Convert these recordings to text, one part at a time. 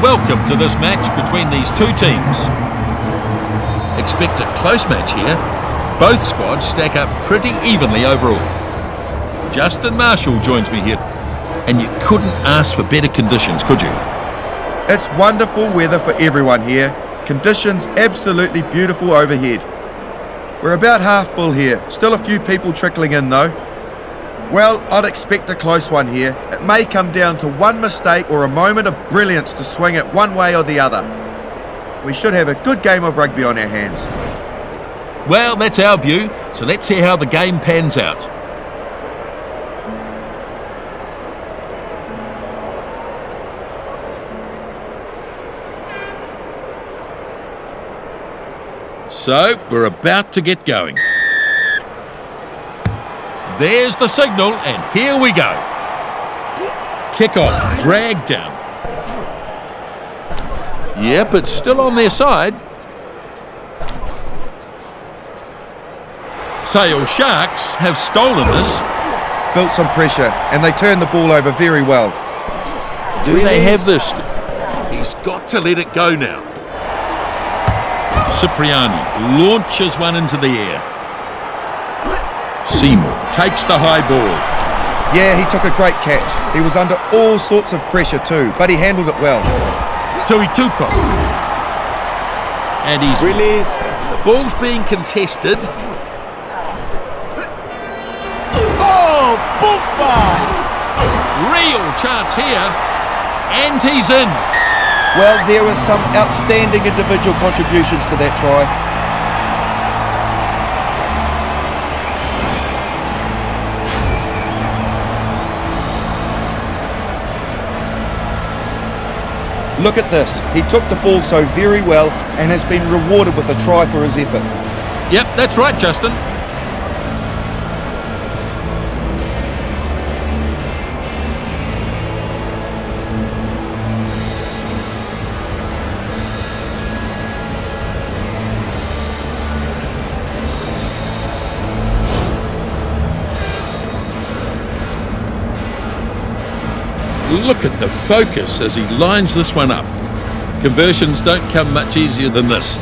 Welcome to this match between these two teams. Expect a close match here. Both squads stack up pretty evenly overall. Justin Marshall joins me here. And you couldn't ask for better conditions, could you? It's wonderful weather for everyone here. Conditions absolutely beautiful overhead. We're about half full here. Still a few people trickling in though. Well, I'd expect a close one here. It may come down to one mistake or a moment of brilliance to swing it one way or the other. We should have a good game of rugby on our hands. Well, that's our view, so let's see how the game pans out. So, we're about to get going. There's the signal, and here we go. Kick-off, drag down. Yep, it's still on their side. Sale Sharks have stolen this. Built some pressure, and they turned the ball over very well. Do they have this? He's got to let it go now. Cipriani launches one into the air. Seymour takes the high ball. Yeah, he took a great catch. He was under all sorts of pressure too, but he handled it well. Tui Tupo. And he's released. The ball's being contested. Oh, bumper! Real chance here. And he's in. Well, there were some outstanding individual contributions to that try. Look at this. He took the ball so very well and has been rewarded with a try for his effort. Yep, that's right, Justin. Look at the focus as he lines this one up. Conversions don't come much easier than this.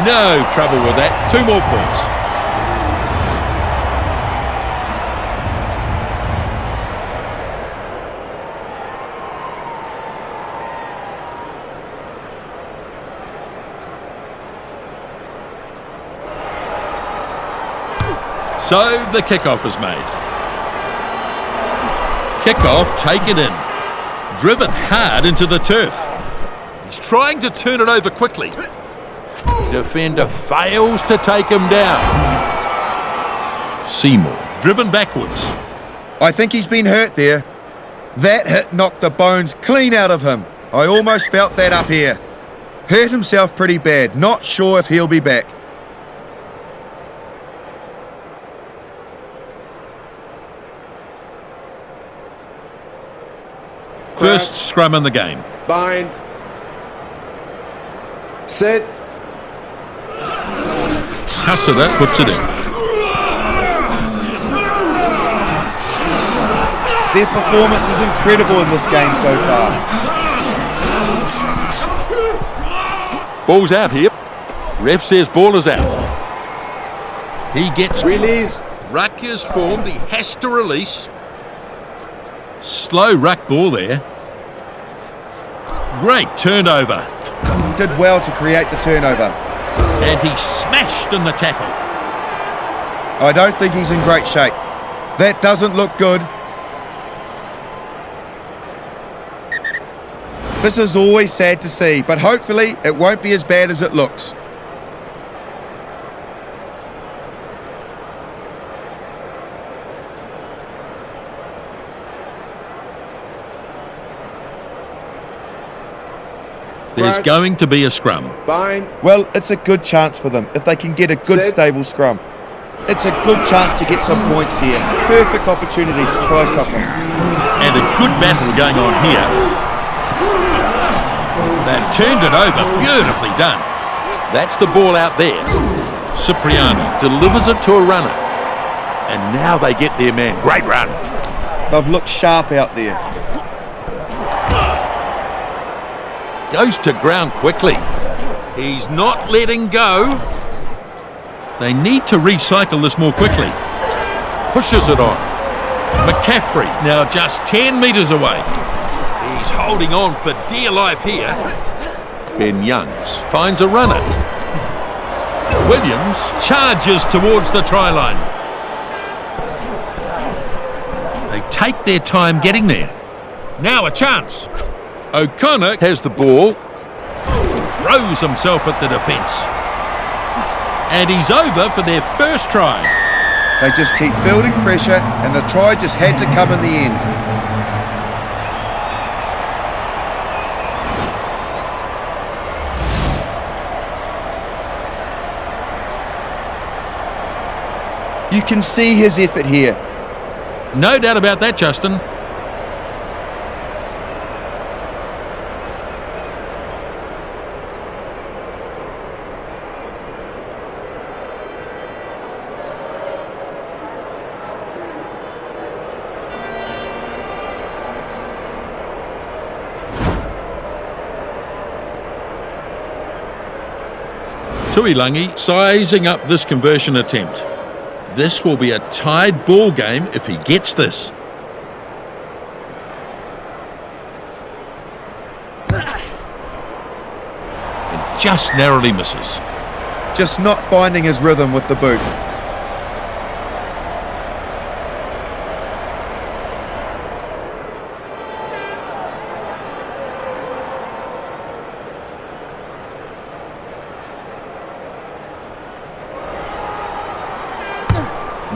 No trouble with that. 2 more points. So the kickoff is made. Kickoff taken in. Driven hard into the turf. He's trying to turn it over quickly. Defender fails to take him down. Seymour driven backwards. I think he's been hurt there. That hit knocked the bones clean out of him. I almost felt that up here. Hurt himself pretty bad. Not sure if he'll be back. First scrum in the game. Bind. Set. Hassada puts it in. Their performance is incredible in this game so far. Ball's out here. Ref says ball is out. He gets release. Ruck is formed. He has to release. Slow ruck ball there. Great turnover. Did well to create the turnover. And he smashed in the tackle. I don't think he's in great shape. That doesn't look good. This is always sad to see, but hopefully it won't be as bad as it looks. There's going to be a scrum. Bind. Well, it's a good chance for them if they can get a good stable scrum. It's a good chance to get some points here. Perfect opportunity to try something. And a good battle going on here. They've turned it over. Beautifully done. That's the ball out there. Cipriani delivers it to a runner. And now they get their man. Great run. They've looked sharp out there. Goes to ground quickly. He's not letting go. They need to recycle this more quickly. Pushes it on. McCaffrey now just 10 metres away. He's holding on for dear life here. Ben Youngs finds a runner. Williams charges towards the try line. They take their time getting there. Now a chance. O'Connor has the ball. Throws himself at the defence. And he's over for their first try. They just keep building pressure, and the try just had to come in the end. You can see his effort here. No doubt about that, Justin. Tuilangi sizing up this conversion attempt. This will be a tied ball game if he gets this. And just narrowly misses. Just not finding his rhythm with the boot.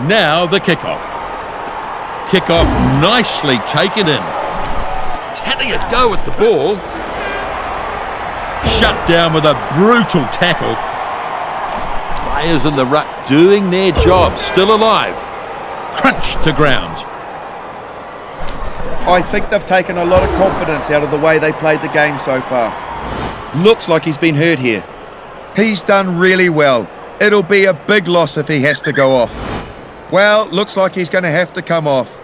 Now the kickoff. Kickoff nicely taken in. Having a go at the ball. Shut down with a brutal tackle. Players in the ruck doing their job, still alive. Crunch to ground. I think they've taken a lot of confidence out of the way they played the game so far. Looks like he's been hurt here. He's done really well. It'll be a big loss if he has to go off. Well, looks like he's going to have to come off.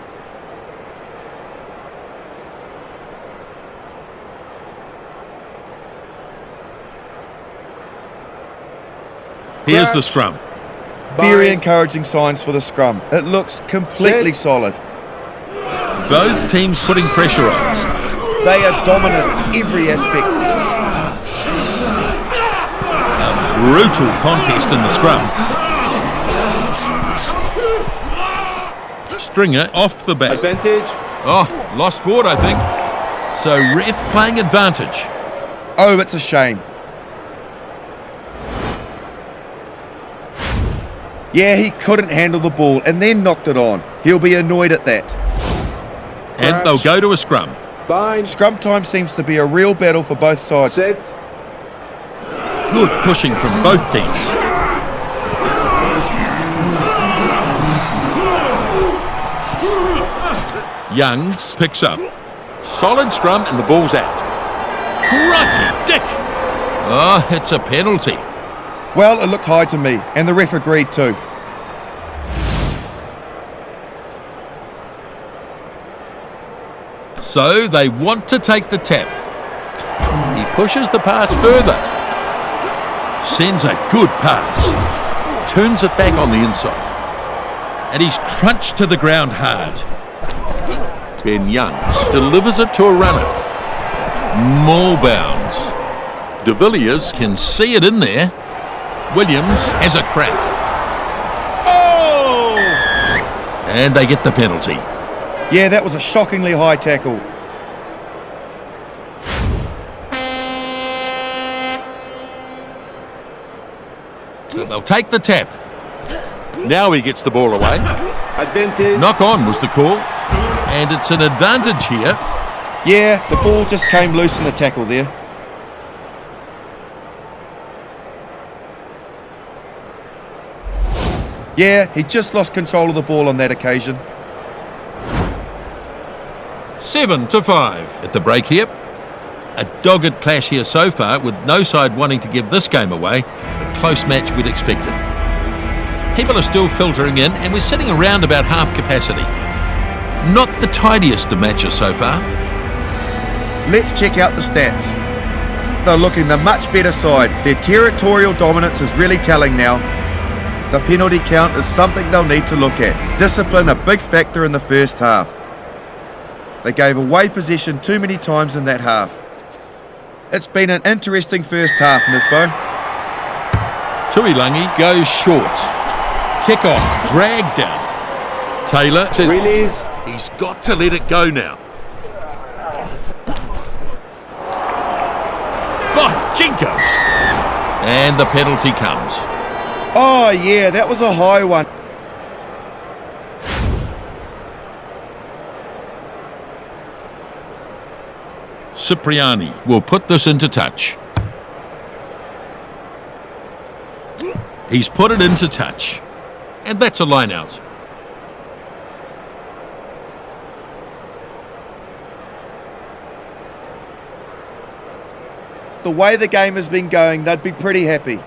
Here's the scrum. Very encouraging signs for the scrum. It looks completely solid. Both teams putting pressure on. They are dominant in every aspect. A brutal contest in the scrum. Stringer off the bat. Advantage. Oh, lost forward, I think. So ref playing advantage. Oh, it's a shame. Yeah, he couldn't handle the ball and then knocked it on. He'll be annoyed at that. And they'll go to a scrum. Bind. Scrum time seems to be a real battle for both sides. Set. Good pushing from both teams. Youngs picks up. Solid scrum and the ball's out. Crikey, Dick! Oh, it's a penalty. Well, it looked high to me, and the ref agreed too. So they want to take the tap. He pushes the pass further. Sends a good pass. Turns it back on the inside. And he's crunched to the ground hard. Ben Youngs delivers it to a runner. More bounds. De Villiers can see it in there. Williams has a crack. Oh! And they get the penalty. Yeah, that was a shockingly high tackle. So they'll take the tap. Now he gets the ball away. Advantage. Knock on was the call. And it's an advantage here. Yeah, the ball just came loose in the tackle there. Yeah, he just lost control of the ball on that occasion. 7-5 at the break here. A dogged clash here so far, with no side wanting to give this game away. A close match we'd expected. People are still filtering in and we're sitting around about half capacity. Not the tidiest of matches so far. Let's check out the stats. They're looking the much better side. Their territorial dominance is really telling now. The penalty count is something they'll need to look at. Discipline a big factor in the first half. They gave away possession too many times in that half. It's been an interesting first half, Nisbo. Tuilangi goes short. Kick off, drag down. Taylor says Release. he's got to let it go now. By Jinkos! And the penalty comes. Oh yeah, that was a high one. Cipriani will put this into touch. He's put it into touch. And that's a line out. The way the game has been going, they'd be pretty happy.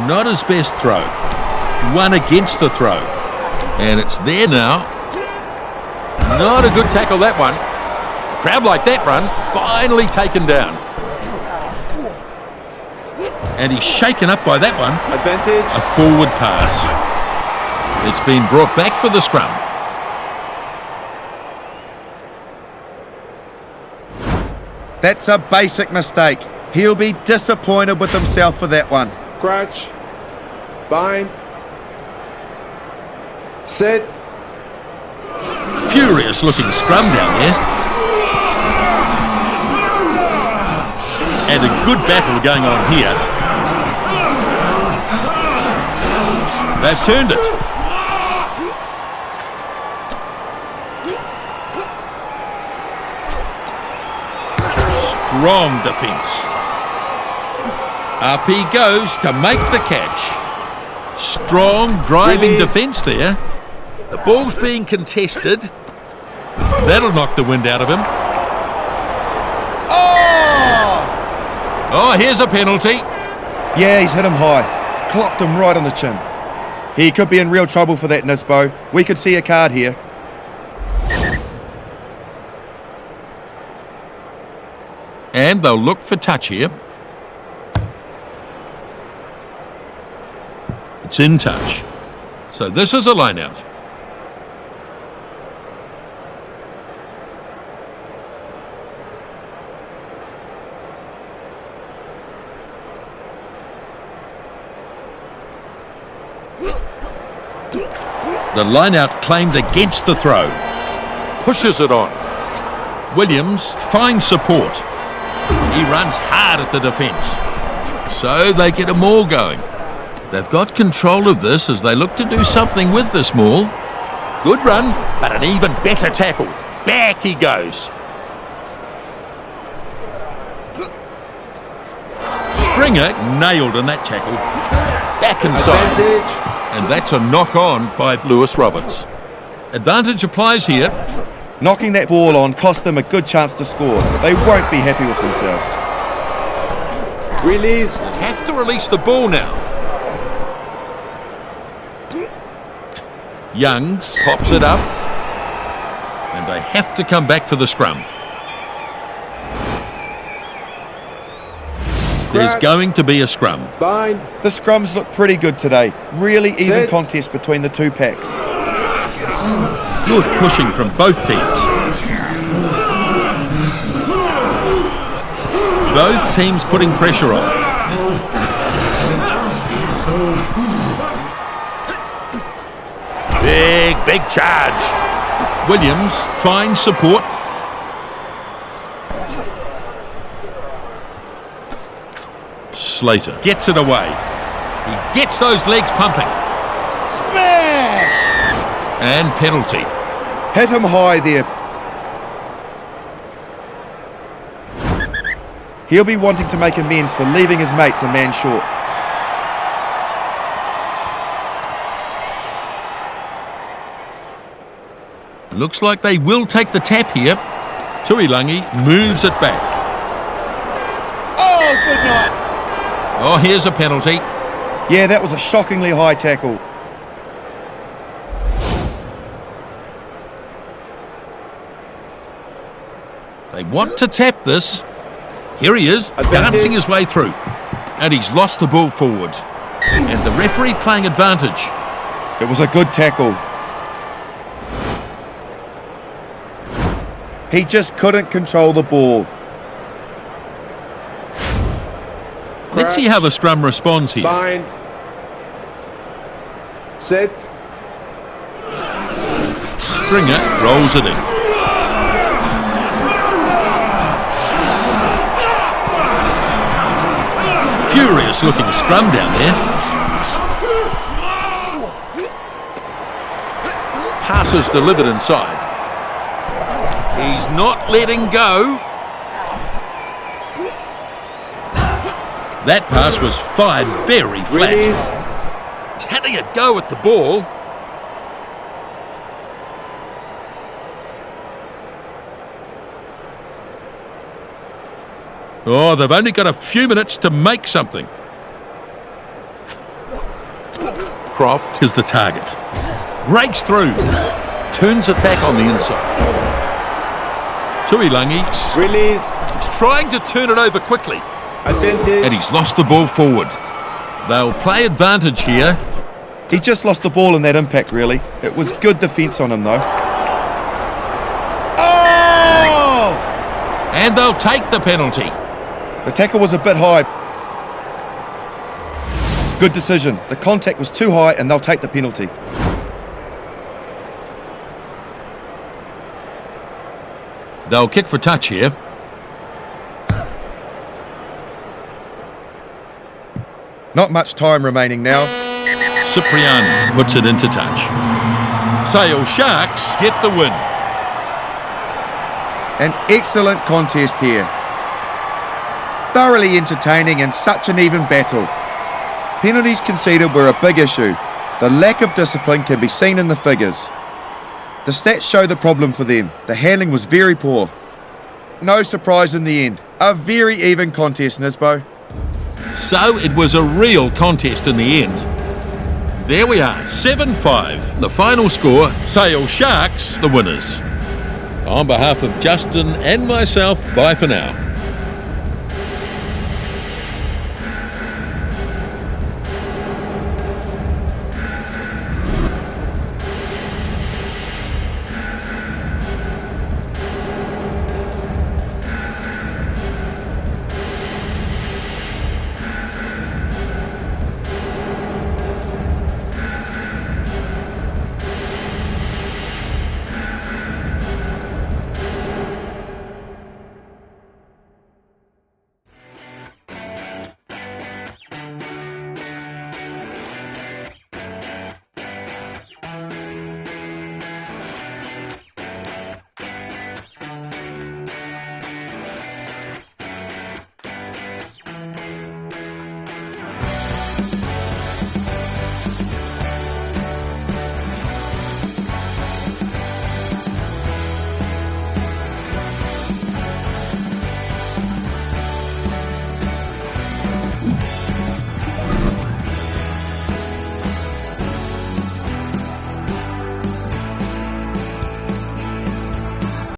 Not his best throw. One against the throw. And it's there now. Not a good tackle, that one. A crowd like that run, finally taken down. And he's shaken up by that one. Advantage. A forward pass. It's been brought back for the scrum. That's a basic mistake. He'll be disappointed with himself for that one. Crouch. Bind. Set. Furious looking scrum down there. And a good battle going on here. They've turned it. Strong defence. Up he goes to make the catch. Strong driving Release. defence there. The ball's being contested. That'll knock the wind out of him. Oh, here's a penalty. Yeah, he's hit him high. Clocked him right on the chin. He could be in real trouble for that, Nisbo. We could see a card here. And they'll look for touch here. It's in touch. So this is a line out. The line-out claimed against the throw. Pushes it on. Williams finds support. He runs hard at the defence. So they get a maul going. They've got control of this as they look to do something with this maul. Good run, but an even better tackle. Back he goes. Stringer nailed in that tackle. Back inside. Advantage. And that's a knock-on by Lewis Roberts. Advantage applies here. Knocking that ball on cost them a good chance to score. They won't be happy with themselves. Release. Have to release the ball now. Youngs pops it up. And they have to come back for the scrum. There's going to be a scrum. Bind. The scrums look pretty good today. Really even Set. contest between the two packs. Good pushing from both teams. Both teams putting pressure on. Big charge. Williams finds support. Slater gets it away. He gets those legs pumping. Smash! And penalty. Hit him high there. He'll be wanting to make amends for leaving his mates a man short. Looks like they will take the tap here. Tuilangi moves it back. Oh, good night. Oh, here's a penalty. Yeah, that was a shockingly high tackle. They want to tap this. Here he is, Advantage. dancing his way through. And he's lost the ball forward. And the referee playing advantage. It was a good tackle. He just couldn't control the ball. Let's see how the scrum responds here. Bind. Set. Stringer rolls it in. Furious looking scrum down there. Passes delivered inside. He's not letting go. That pass was fired very flat. Release. He's having a go at the ball. Oh, they've only got a few minutes to make something. Croft is the target. Breaks through. Turns it back on the inside. Tuilangi. Release. He's trying to turn it over quickly. Advantage. And he's lost the ball forward. They'll play advantage here. He just lost the ball in that impact, really. It was good defence on him, though. Oh! And they'll take the penalty. The tackle was a bit high. Good decision. The contact was too high and they'll take the penalty. They'll kick for touch here. Not much time remaining now. Cipriani puts it into touch. Sale Sharks get the win. An excellent contest here. Thoroughly entertaining and such an even battle. Penalties conceded were a big issue. The lack of discipline can be seen in the figures. The stats show the problem for them. The handling was very poor. No surprise in the end. A very even contest, Nisbo. So it was a real contest in the end. There we are, 7-5. The final score, Sale Sharks, the winners. On behalf of Justin and myself, bye for now.